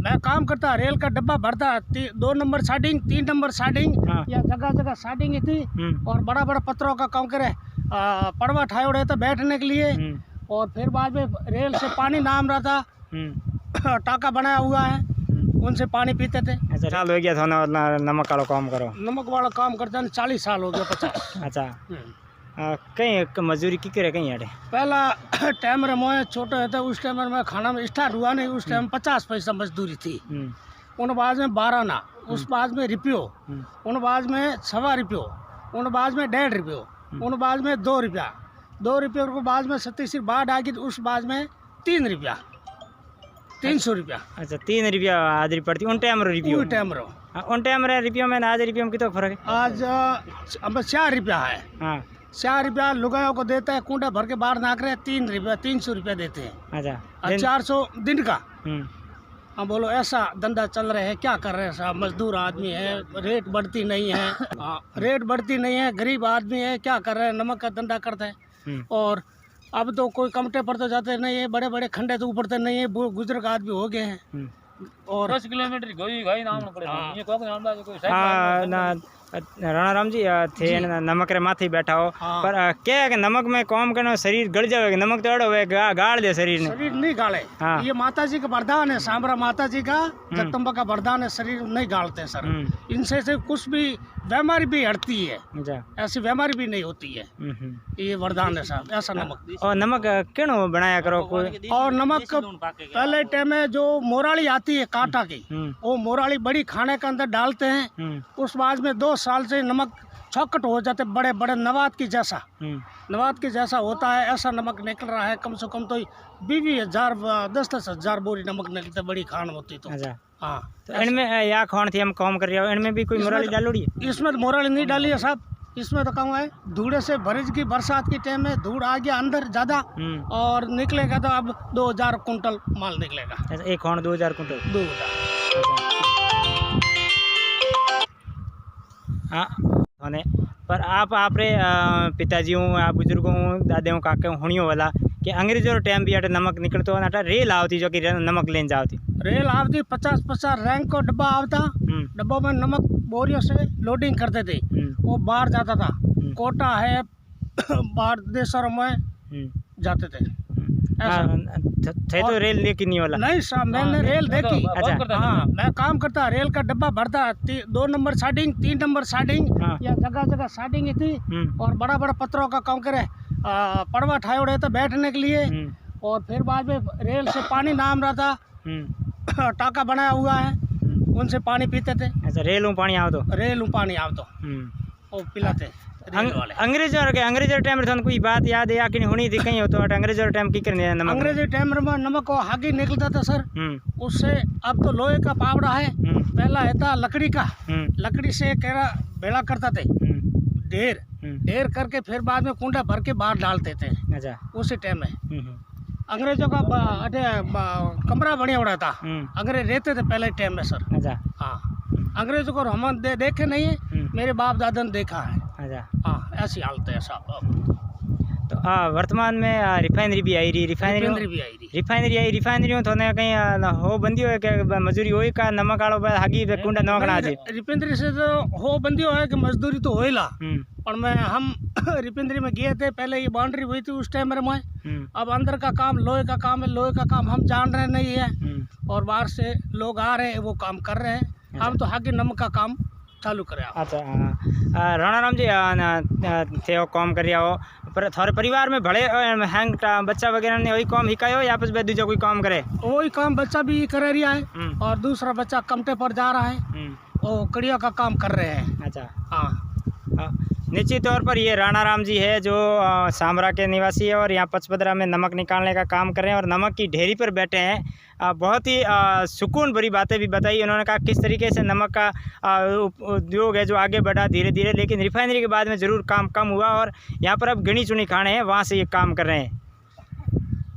मैं काम करता, रेल का डब्बा भरता, 2 नंबर साइडिंग, 3 नंबर साइडिंग, हाँ। या जगह जगह साइडिंग ही थी। और बड़ा बड़ा पत्थरों का काम करे, पड़वा ठाए उड़े था बैठने के लिए। और फिर बाद में रेल से पानी नाम रहा था, टाका बनाया हुआ है, उनसे पानी पीते थे। अच्छा, साल हो गया था ना नमक वाला काम करो? नमक वाला काम करते हैं 40 साल हो गया, 50। अच्छा, कहीं मजदूरी की करे कहीं अटे? पहला टाइम रे मोए छोटे थे, उस टाइम में खाना में स्टार्ट हुआ नहीं, उस टाइम 50 पैसा मजदूरी थी। उन बाद में 12 ना, उस बाद में रुपयो, उन बाद में 1.25 रुपयो, उन बाद में 1.5 रुपयो, उन बाद में 2 रुपया, 2 रुपये के बाद में 37 बाढ़ आ गई, उस बाद में 3 रुपया, 300 रुपया। अच्छा, 3 रुपया हाजिरी पड़ती उन टाइम रुपये? उन टाइम रो उन टाइम रुपये में आज रुपये में कितना फर्क है? आज अब 4 रुपया है। हाँ, 4 रुपया लुगायों को देता है, कुंडा भर के बाहर नाक रहे, 3 रुपया, 300 रुपया देते हैं। अच्छा, 400 दिन का। हाँ, बोलो ऐसा धंधा चल रहा है, क्या कर रहे हैं साहब? मजदूर आदमी है, रेट बढ़ती नहीं है। हाँ, रेट बढ़ती नहीं है, गरीब आदमी है, क्या कर रहे हैं? नमक का धंधा करता है। और अब तो कोई कमटे पर तो जाते नहीं है, बड़े बड़े खंडे तो ऊपर नहीं है, बुजुर्ग आदमी हो गए हैं। और 10 किलोमीटर गई नाम पड़े, ये राणा राम जी थे नमक रे माथे बैठा हो। हाँ। पर क्या है कि नमक में काम करना शरीर गड़ जाएगा? नमक तो अड़ो गाड़ दे शरीर ने। शरीर नहीं गाड़े। हाँ। ये माता जी का वरदान है, सांबरा माता जी का, जगदम्बा का वरदान है, शरीर नहीं गाड़ते सर। इनसे से कुछ भी बीमारी भी हटती है, ऐसी बीमारी भी नहीं होती है। ये वरदान है साहब, ऐसा नमक। और नमक क्यों बनाया करो कोई? और नमक पहले टाइम में जो मोराली आती है कांटा की, वो मोराली बड़ी खाने के अंदर डालते हैं। उस बाद में 2 साल से नमक चौकट हो जाते, बड़े बड़े नवाद की जैसा, नवाद के जैसा होता है, ऐसा नमक निकल रहा है। कम से कम तो 20,000 10-10 हजार बोरी नमक निकलते, बड़ी खान होती तो। हाँ, तो इनमें या खान थी हम काम कर रहे हो, इनमें भी कोई मोराली डालोड़ी? इसमें तो मोराली नहीं डाली है साहब, इसमें तो कहूँ है धूड़े से भरिज की, बरसात के टाइम में धूड़ आ गया अंदर ज्यादा, और निकलेगा तो अब 2000 कुंटल माल निकलेगा। एक खान 2000 कुंटल? 2000। हाँ, पर आप रे पिताजी हूँ, आप बुजुर्गों हूँ, दादे हूँ, काके हूँ, हुणियों वाला कि अंग्रेजों टाइम भी अटे नमक निकलते हो ना, रेल आवती जो कि नमक लेन जाती? रेल आवती, 50-50 रैंक को डब्बा आवता, डब्बों में नमक बोरियों से लोडिंग करते थे, वो बाहर जाता था। कोटा है, बाहर देशों में जाते थे। थे तो रेल लेकिन नहीं वाला? नहीं साहब, मैंने रेल देखी। अच्छा, हाँ, मैं काम करता, रेल का डब्बा भरता, 2 नंबर साइडिंग, 3 नंबर साइडिंग, या जगह जगह साइडिंग ही थी। और बड़ा बड़ा पत्थरों का काम करे, पड़वा ठाए उड़े था बैठने के लिए। और फिर बाद में रेल से पानी नाम रहा था, टाका बनाया हुआ है, उनसे पानी पीते थे। अच्छा, रेल में पानी आओ तो? रेल में पानी आओ तो वो पिलाते अंग्रेजों टाइम में कोई बात याद है कि होनी थी कहीं हो तो? अंग्रेजों टाइम की करने नमक? अंग्रेजी टाइम में नमक को हागी निकलता था सर, उससे। अब तो लोहे का पावड़ा है, पहला है था लकड़ी का, लकड़ी से केरा बेला करता थे, ढेर करके फिर बाद में कुंडा भर के बाहर डालते थे। अच्छा, उसी टाइम में अंग्रेजों का कमरा बने उड़ा था, अंग्रेज रहते थे पहले टाइम में सर। अच्छा, हाँ, अंग्रेजों को हम देखे नहीं है, मेरे बाप दादा ने देखा है। अच्छा, हाँ, ऐसी हालत है साहब। तो वर्तमान में रिफाइनरी भी आई रही, रिफाइनरी रिफाइनरी तो कहीं हो बंदी हो के मजदूरी हो का नमक आड़ो हागी कुंडा नौकना आज? रिफाइनरी से तो हो बंदी हो है कि मजदूरी तो होइला, और मैं हम रिफाइनरी में गए थे, पहले ये बाउंड्री हुई थी उस टाइम में। अब अंदर का काम लोहे का काम है, लोहे का काम हम जान रहे नहीं है, और बाहर से लोग आ रहे हैं, वो काम कर रहे हैं। हम तो हागी नमक का काम चालू करे। अच्छा, राणा राम जी थे हो काम कर हो, पर थारे परिवार में बड़े हैंग बच्चा वगैरह ने वही काम हिकायो या बस दूसरा कोई काम करे? वही काम बच्चा भी कर रहा है, और दूसरा बच्चा कमटे पर जा रहा है, वो कड़िया का काम कर रहे हैं। अच्छा, हाँ। निश्चित तौर पर ये राणा राम जी है जो सांबरा के निवासी है और यहाँ पचपदरा में नमक निकालने का काम कर रहे हैं और नमक की ढेरी पर बैठे हैं। बहुत ही सुकून भरी बातें भी बताई उन्होंने, कहा किस तरीके से नमक का उद्योग है जो आगे बढ़ा धीरे धीरे, लेकिन रिफाइनरी के बाद में ज़रूर काम कम हुआ और यहाँ पर अब गिनी चुनी खाने हैं, वहाँ से ये काम कर रहे हैं।